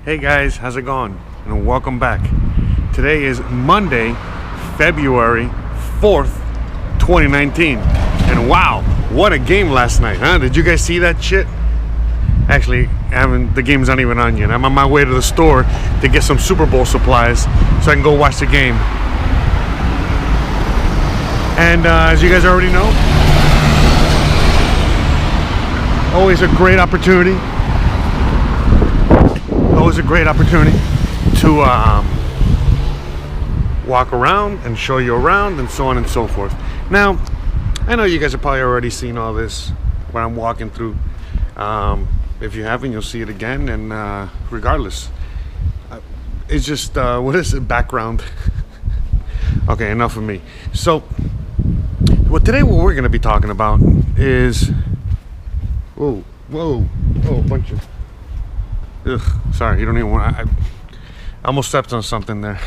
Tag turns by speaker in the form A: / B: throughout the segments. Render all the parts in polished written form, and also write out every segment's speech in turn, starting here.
A: Hey guys, how's it going? And welcome back. Today is Monday, February 4th, 2019. And wow, what a game last night, huh? Did you guys see that shit? Actually, the game's not even on yet. I'm on my way to the store to get some Super Bowl supplies so I can go watch the game. And as you guys already know, always a great opportunity. Always a great opportunity to walk around and show you around and so on and so forth. Now, I know you guys have probably already seen all this when I'm walking through. If you haven't, you'll see it again. And regardless, it's just what is it? Background. Okay, enough of me. So, today what we're going to be talking about is whoa, a bunch of. Ugh, sorry, you don't even want. I almost stepped on something there.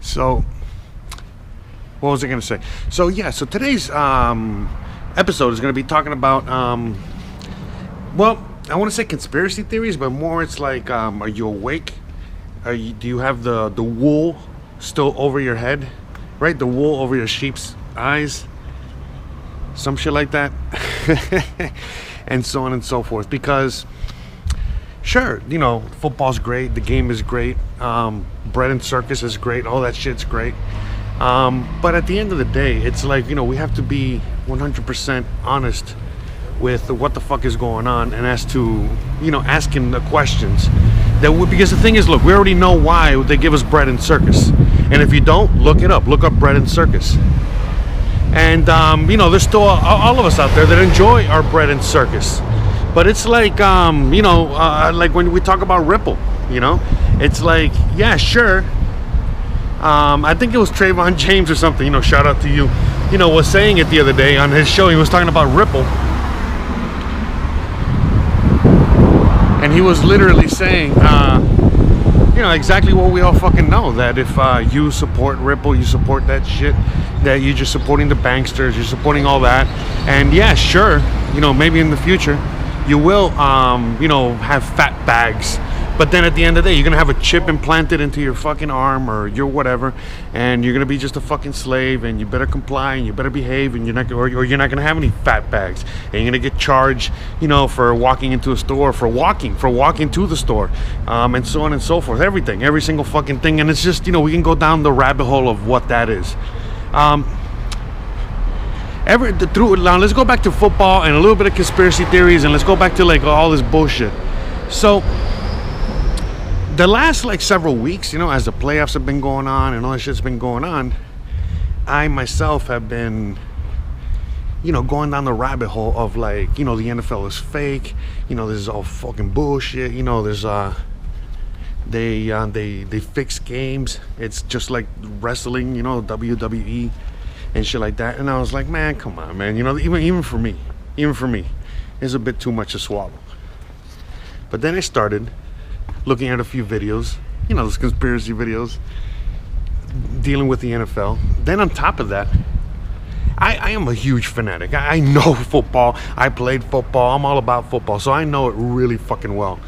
A: So, what was I going to say? So yeah, so today's episode is going to be talking about well, I want to say conspiracy theories, but more it's like, are you awake? Do you have the wool still over your head, right? The wool over your sheep's eyes, some shit like that, and so on and so forth. Because sure, you know, football's great, the game is great, bread and circus is great, all that shit's great, but at the end of the day, it's like, you know, we have to be 100% honest with what the fuck is going on, and as to, you know, asking the questions that because the thing is, look, we already know why they give us bread and circus, and if you don't, look it up, look up bread and circus. And you know, there's still all of us out there that enjoy our bread and circus. But it's like, you know, like when we talk about Ripple, you know, it's like, yeah, sure. I think it was Trayvon James or something, you know, shout out to you, you know, was saying it the other day on his show. He was talking about Ripple. And he was literally saying, you know, exactly what we all fucking know. That if you support Ripple, you support that shit, that you're just supporting the banksters, you're supporting all that. And yeah, sure, you know, maybe in the future, you will, you know, have fat bags, but then at the end of the day, you're gonna have a chip implanted into your fucking arm or your whatever, and you're gonna be just a fucking slave, and you better comply, and you better behave, and you're not, or you're not gonna have any fat bags, and you're gonna get charged, you know, for walking into a store, for walking to the store, and so on and so forth. Every single fucking thing, and it's just, you know, we can go down the rabbit hole of what that is. Now let's go back to football and a little bit of conspiracy theories, and let's go back to like all this bullshit. So the last like several weeks, you know, as the playoffs have been going on and all that shit's been going on, I myself have been, you know, going down the rabbit hole of like, you know, the NFL is fake, you know, this is all fucking bullshit, you know, there's they fix games, it's just like wrestling, you know, WWE and shit like that. And I was like, man, come on, man, you know, even for me, it's a bit too much to swallow. But then I started looking at a few videos, you know, those conspiracy videos dealing with the NFL. Then on top of that, I am a huge fanatic. I know football. I played football. I'm all about football, so I know it really fucking well.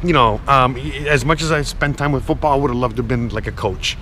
A: You know, as much as I spent time with football, I would have loved to have been like a coach.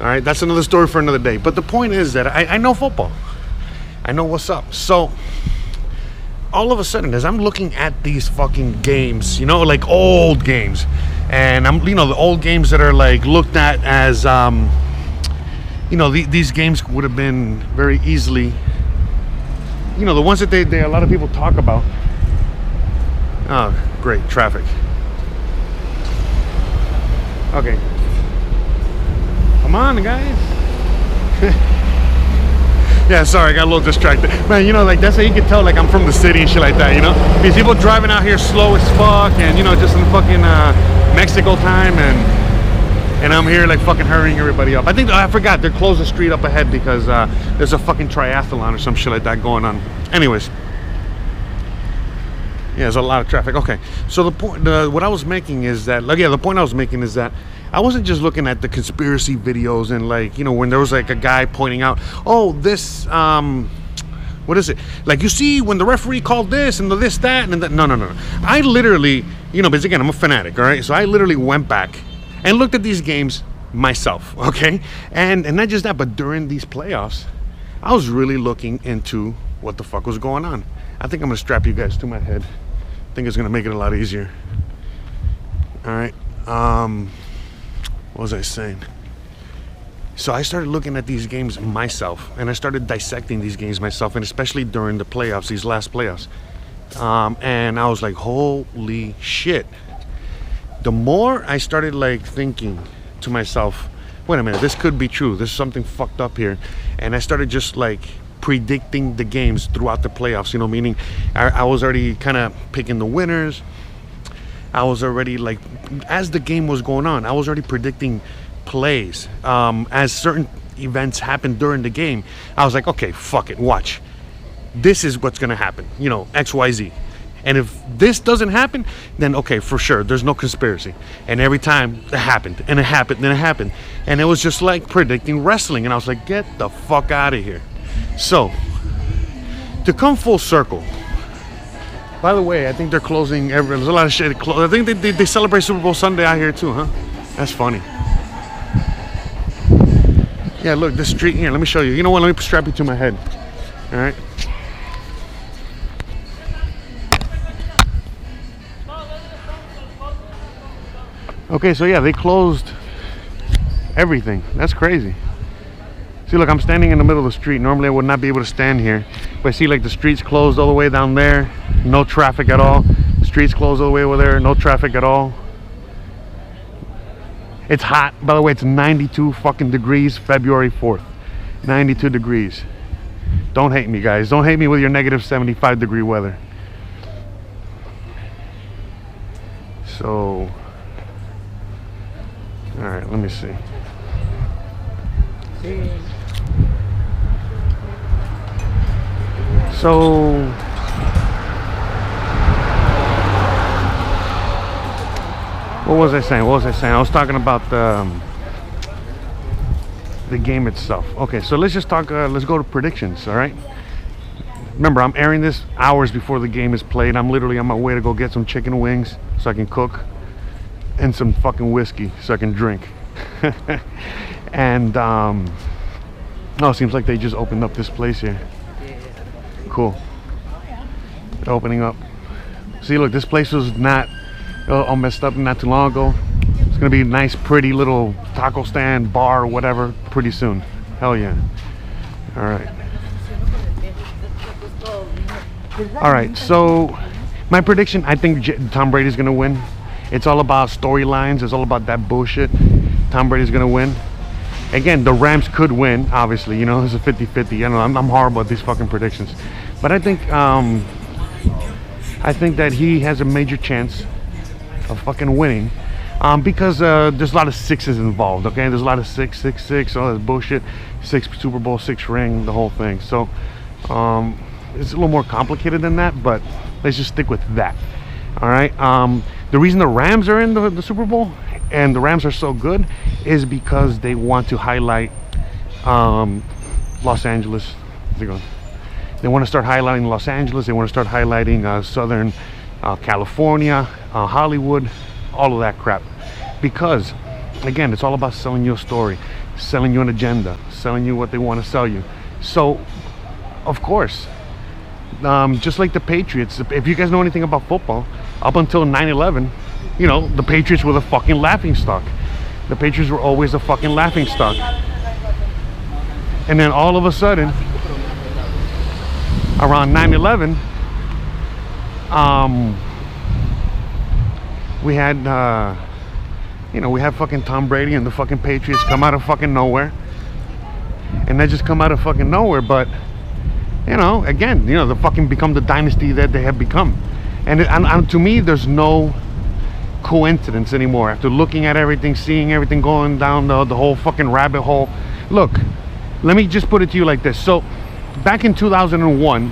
A: All right, that's another story for another day. But the point is that I know football. I know what's up. So all of a sudden, as I'm looking at these fucking games, you know, like old games, and I'm, you know, the old games that are like looked at as, you know, these games would have been very easily, you know, the ones that they a lot of people talk about. Oh, great, traffic. Okay. Come on, guys. Yeah, sorry, I got a little distracted. Man, you know, like, that's how you can tell, like, I'm from the city and shit like that, you know? These people driving out here slow as fuck, and, you know, just in fucking Mexico time, and I'm here, like, fucking hurrying everybody up. I forgot, they're closing the street up ahead because there's a fucking triathlon or some shit like that going on. Anyways. Yeah, there's a lot of traffic. Okay, so the point, what I was making is that, like, yeah, the point I was making is that I wasn't just looking at the conspiracy videos and, like, you know, when there was like a guy pointing out, oh, this What is it? Like, you see when the referee called this and the this, that, and that. No. I literally, you know, because again, I'm a fanatic, all right? So I literally went back and looked at these games myself, okay? And not just that, but during these playoffs, I was really looking into what the fuck was going on. I think I'm gonna strap you guys to my head. I think it's gonna make it a lot easier. All right. What was I saying? So I started looking at these games myself, and I started dissecting these games myself, and especially during the playoffs, these last playoffs. And I was like, holy shit. The more I started like thinking to myself, wait a minute, this could be true. There's something fucked up here. And I started just like predicting the games throughout the playoffs, you know, meaning I was already kind of picking the winners. I was already like, as the game was going on, I was already predicting plays. As certain events happened during the game, I was like, okay, fuck it, watch. This is what's gonna happen, you know, XYZ. And if this doesn't happen, then okay, for sure, there's no conspiracy. And every time it happened, and it happened, and it happened. And it was just like predicting wrestling. And I was like, get the fuck out of here. So, to come full circle, by the way, I think they're closing there's a lot of shit. I think they celebrate Super Bowl Sunday out here too, huh? That's funny. Yeah, look, this street here, let me show you. You know what, let me strap you to my head. All right. Okay, so yeah, they closed everything. That's crazy. See, look, I'm standing in the middle of the street. Normally I would not be able to stand here. But see, like, the street's closed all the way down there. No traffic at all. Street's closed all the way over there. No traffic at all. It's hot. By the way, it's 92 fucking degrees, February 4th. 92 degrees. Don't hate me, guys. Don't hate me with your negative 75 degree weather. So, all right, let me see. So, what was I saying? I was talking about the game itself. Okay, so let's just talk. Let's go to predictions. All right. Remember, I'm airing this hours before the game is played. I'm literally on my way to go get some chicken wings so I can cook, and some fucking whiskey so I can drink. And oh, it seems like they just opened up this place here. Cool. They're opening up. See, look, this place was not all messed up not too long ago. It's gonna be a nice, pretty little taco stand, bar, whatever, pretty soon. Hell yeah. All right. All right. So, my prediction: I think Tom Brady's gonna win. It's all about storylines. It's all about that bullshit. Tom Brady's gonna win. Again, the Rams could win, obviously. You know, it's a 50-50. I know I'm horrible at these fucking predictions, but I think that he has a major chance of fucking winning, because there's a lot of sixes involved. Okay, there's a lot of 666, all this bullshit, 6 Super Bowl, 6 ring, the whole thing. So it's a little more complicated than that, but let's just stick with that. All right. The reason the Rams are in the Super Bowl and the Rams are so good is because they want to highlight Los Angeles. They want to start highlighting Los Angeles. They want to start highlighting Southern California, Hollywood, all of that crap. Because, again, it's all about selling you a story, selling you an agenda, selling you what they want to sell you. So, of course, just like the Patriots, if you guys know anything about football, up until 9/11, you know, the Patriots were the fucking laughing stock. The Patriots were always a fucking laughing stock. And then all of a sudden, around 9/11, we had, we had fucking Tom Brady and the fucking Patriots come out of fucking nowhere. And they just come out of fucking nowhere, but, again, they fucking become the dynasty that they have become. And to me, there's no coincidence anymore. After looking at everything, seeing everything going down the whole fucking rabbit hole. Look, let me just put it to you like this. So, back in 2001,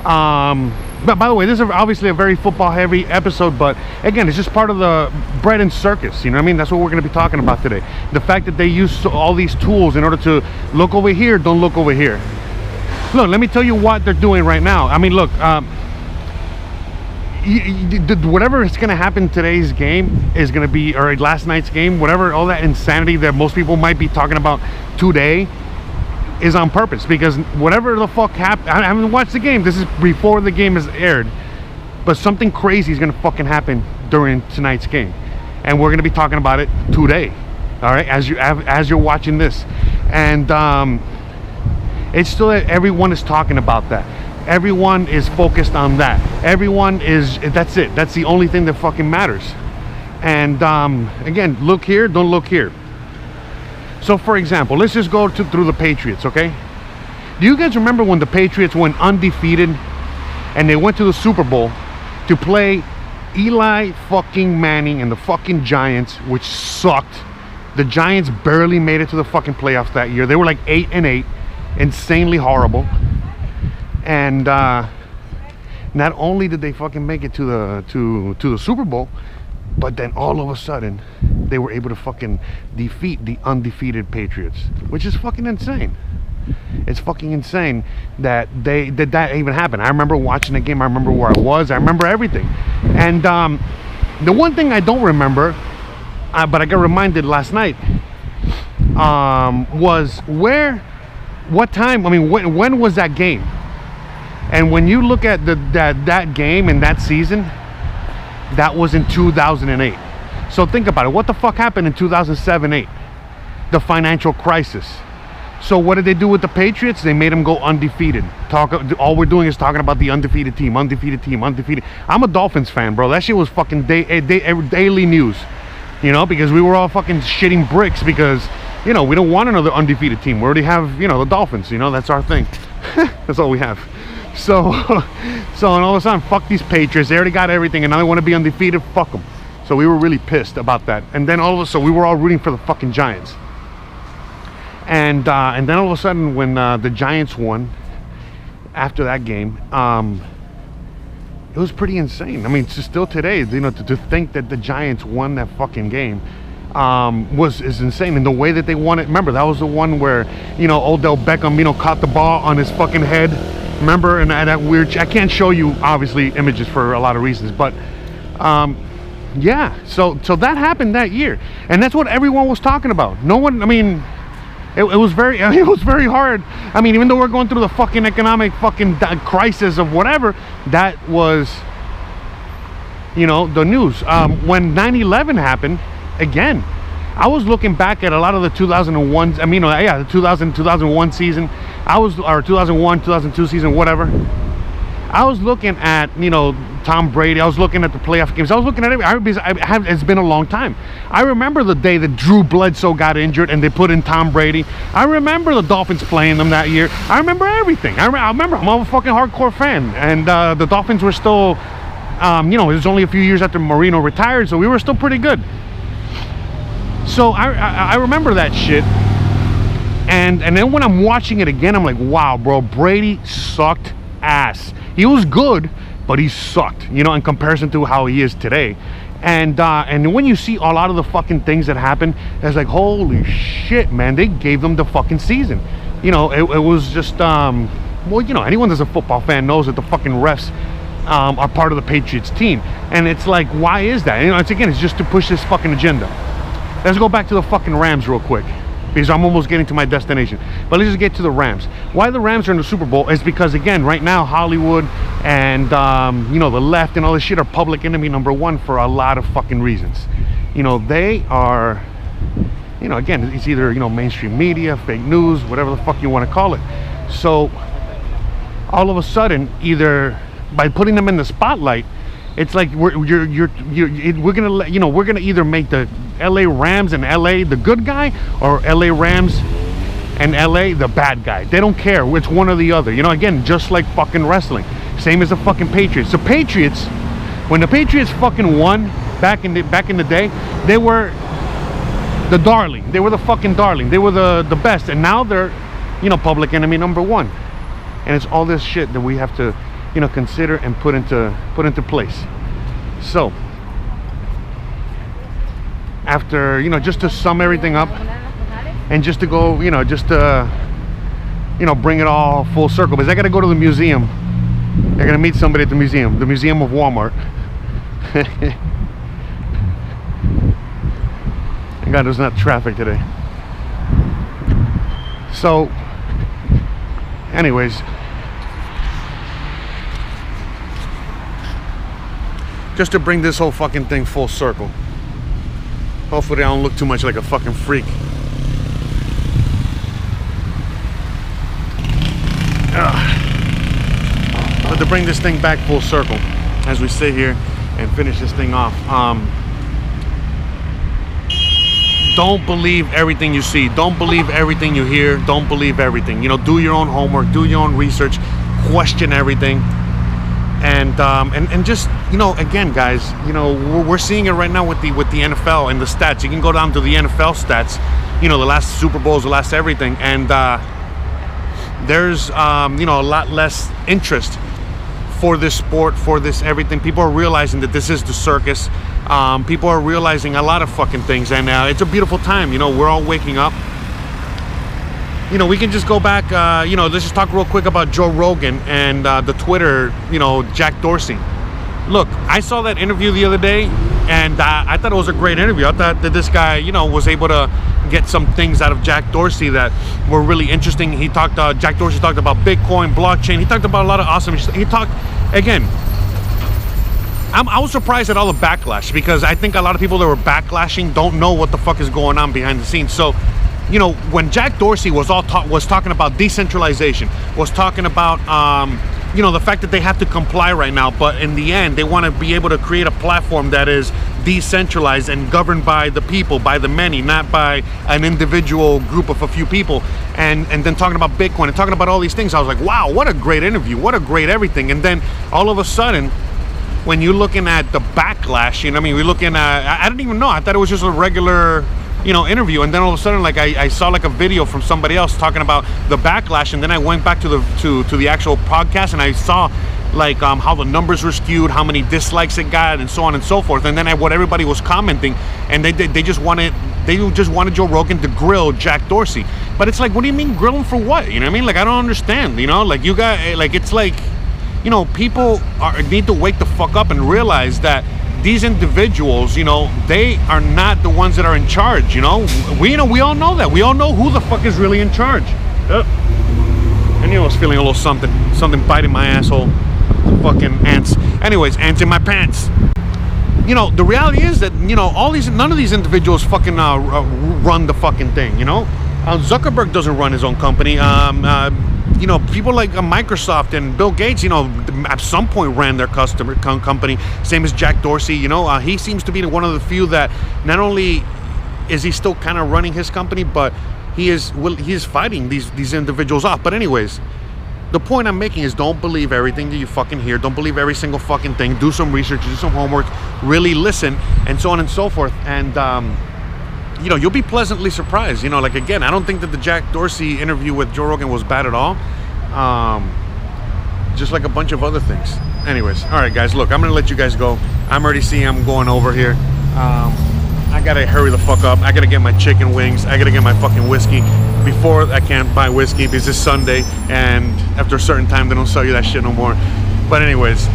A: but by the way, this is obviously a very football heavy episode, but again, it's just part of the bread and circus, you know what I mean? That's what we're going to be talking about today. The fact that they use all these tools in order to look over here, don't look over here. Look, let me tell you what they're doing right now. I mean, look, whatever is going to happen today's game is going to be, or last night's game, whatever, all that insanity that most people might be talking about today is on purpose, because whatever the fuck happened, I haven't watched the game, this is before the game is aired, but something crazy is going to fucking happen during tonight's game, and we're going to be talking about it today, all right, as you're watching this. And it's still that everyone is talking about that. Everyone is focused on that. Everyone is, that's it. That's the only thing that fucking matters. And again, look here, don't look here. So for example, let's just go through the Patriots, okay? Do you guys remember when the Patriots went undefeated and they went to the Super Bowl to play Eli fucking Manning and the fucking Giants, which sucked? The Giants barely made it to the fucking playoffs that year. They were like 8-8, insanely horrible. And not only did they fucking make it to the Super Bowl, but then all of a sudden they were able to fucking defeat the undefeated Patriots, which is fucking insane. It's fucking insane that that even happened. I remember watching the game. I remember where I was. I remember everything. And the one thing I don't remember, but I got reminded last night, was what time, I mean, when was that game? And when you look at that game and that season, that was in 2008. So think about it. What the fuck happened in 2007-8? The financial crisis. So what did they do with the Patriots? They made them go undefeated. All we're doing is talking about the undefeated team, undefeated team, undefeated. I'm a Dolphins fan, bro. That shit was fucking daily news. You know, because we were all fucking shitting bricks because, you know, we don't want another undefeated team. We already have, you know, the Dolphins. You know, that's our thing. That's all we have. So and all of a sudden, fuck these Patriots. They already got everything, and now they want to be undefeated. Fuck them. So we were really pissed about that. And then all of a sudden, we were all rooting for the fucking Giants. And then all of a sudden, when the Giants won after that game, it was pretty insane. I mean, still today, you know, to think that the Giants won that fucking game is insane. And the way that they won it, remember, that was the one where, you know, Odell Beckham, you know, caught the ball on his fucking head. Remember, and that weird, I can't show you, obviously, images for a lot of reasons, but yeah, so that happened that year. And that's what everyone was talking about. No one, I mean, it was very hard. I mean, even though we're going through the fucking economic fucking crisis of whatever, that was, you know, the news. When 9/11 happened, again, I was looking back at a lot of the 2001, I mean, yeah, the 2001 season. Or 2001, 2002 season, whatever. I was looking at, you know, Tom Brady. I was looking at the playoff games. I was looking at it. It's been a long time. I remember the day that Drew Bledsoe got injured and they put in Tom Brady. I remember the Dolphins playing them that year. I remember everything. I remember. I'm a fucking hardcore fan. And the Dolphins were still, you know, it was only a few years after Marino retired, so we were still pretty good. So I remember that shit. And then when I'm watching it again, I'm like, wow, bro, Brady sucked ass. He was good, but he sucked, you know, in comparison to how he is today. And when you see a lot of the fucking things that happen, it's like, holy shit, man, they gave them the fucking season. You know, it was just, well, you know, anyone that's a football fan knows that the fucking refs are part of the Patriots team. And it's like, why is that? You know, it's just to push this fucking agenda. Let's go back to the fucking Rams real quick, because I'm almost getting to my destination. But let's just get to the Rams. Why the Rams are in the Super Bowl is because, again, right now, Hollywood and, you know, the left and all this shit are public enemy number one for a lot of fucking reasons. You know, they are, you know, again, it's either, you know, mainstream media, fake news, whatever the fuck you want to call it. So, all of a sudden, either by putting them in the spotlight, it's like we're gonna, you know, we're gonna either make the LA Rams and LA the good guy, or LA Rams and LA the bad guy. They don't care. It's one or the other. You know, again, just like fucking wrestling. Same as the fucking Patriots. The Patriots, when the Patriots fucking won back in the day, they were the darling. They were the fucking darling. They were the best. And now they're, you know, public enemy number one. And it's all this shit that we have to, you know, consider and put into place. So after, you know, just to sum everything up and just to go, you know, just to you know, bring it all full circle. Because I got to go to the museum. I got to meet somebody at the museum of Walmart. Thank God there's not traffic today. So, anyways, just to bring this whole fucking thing full circle. Hopefully I don't look too much like a fucking freak. But to bring this thing back full circle as we sit here and finish this thing off, don't believe everything you see. Don't believe everything you hear. Don't believe everything. You know, do your own homework. Do your own research. Question everything. And just, you know, again, guys, you know, we're seeing it right now with the NFL and the stats. You can go down to the NFL stats. You know, the last Super Bowls, the last everything, and there's you know, a lot less interest for this sport, for this everything. People are realizing that this is the circus. People are realizing a lot of fucking things, and it's a beautiful time. You know, we're all waking up. You know, we can just go back, you know, let's just talk real quick about Joe Rogan and the Twitter, you know, Jack Dorsey. Look, I saw that interview the other day, and I thought it was a great interview. I thought that this guy, you know, was able to get some things out of Jack Dorsey that were really interesting. He talked, Jack Dorsey talked about Bitcoin, blockchain. He talked about a lot of awesome shit. He talked, again, I was surprised at all the backlash, because I think a lot of people that were backlashing don't know what the fuck is going on behind the scenes. So, you know, when Jack Dorsey was talking about decentralization, was talking about you know, the fact that they have to comply right now, but in the end they want to be able to create a platform that is decentralized and governed by the people, by the many, not by an individual group of a few people, and then talking about Bitcoin and talking about all these things, I was like, wow, what a great interview, what a great everything. And then all of a sudden, when you're looking at the backlash, you know what I mean, we're looking at, I didn't even know, I thought it was just a regular, you know, interview, and then all of a sudden, like, I saw like a video from somebody else talking about the backlash, and then I went back to the actual podcast, and I saw like how the numbers were skewed, how many dislikes it got, and so on and so forth. And then what everybody was commenting, and they just wanted Joe Rogan to grill Jack Dorsey. But it's like, what do you mean grill him for what? You know what I mean? Like, I don't understand. You know, like, you got, like, it's like, you know, people need to wake the fuck up and realize that these individuals, you know, they are not the ones that are in charge. You know, we all know that. We all know who the fuck is really in charge. I knew I was feeling a little something biting my asshole. Fucking ants. Anyways, ants in my pants. You know, the reality is that, you know, none of these individuals fucking run the fucking thing. You know, Zuckerberg doesn't run his own company. You know, people like Microsoft and Bill Gates, you know, at some point ran their company. Same as Jack Dorsey. You know, he seems to be one of the few that not only is he still kind of running his company, but he is fighting these individuals off. But anyways, the point I'm making is, don't believe everything that you fucking hear. Don't believe every single fucking thing. Do some research, do some homework, really listen, and so on and so forth. And you know, you'll be pleasantly surprised. You know, like, again, I don't think that the Jack Dorsey interview with Joe Rogan was bad at all. Just like a bunch of other things. Anyways, all right, guys, look, I'm gonna let you guys go. I'm already seeing I'm going over here. I gotta hurry the fuck up. I gotta get my chicken wings. I gotta get my fucking whiskey before I can't buy whiskey, because it's Sunday, and after a certain time they don't sell you that shit no more. But anyways,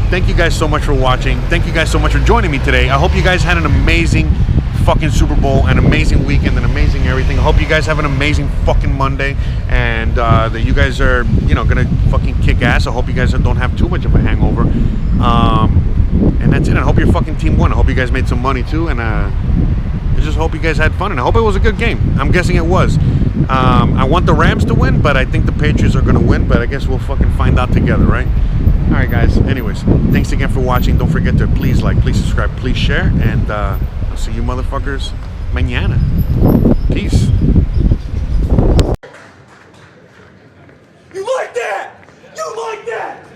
A: thank you guys so much for watching. Thank you guys so much for joining me today. I hope you guys had an amazing fucking Super Bowl, an amazing weekend, and amazing everything. I hope you guys have an amazing fucking Monday, and that you guys are, you know, gonna fucking kick ass. I hope you guys don't have too much of a hangover. And that's it. I hope your fucking team won. I hope you guys made some money too, and I just hope you guys had fun, and I hope it was a good game. I'm guessing it was. I want the Rams to win, but I think the Patriots are gonna win, but I guess we'll fucking find out together, right? All right, guys. Anyways, thanks again for watching. Don't forget to please like, please subscribe, please share, and I'll see you motherfuckers mañana. Peace.
B: You like that? You like that?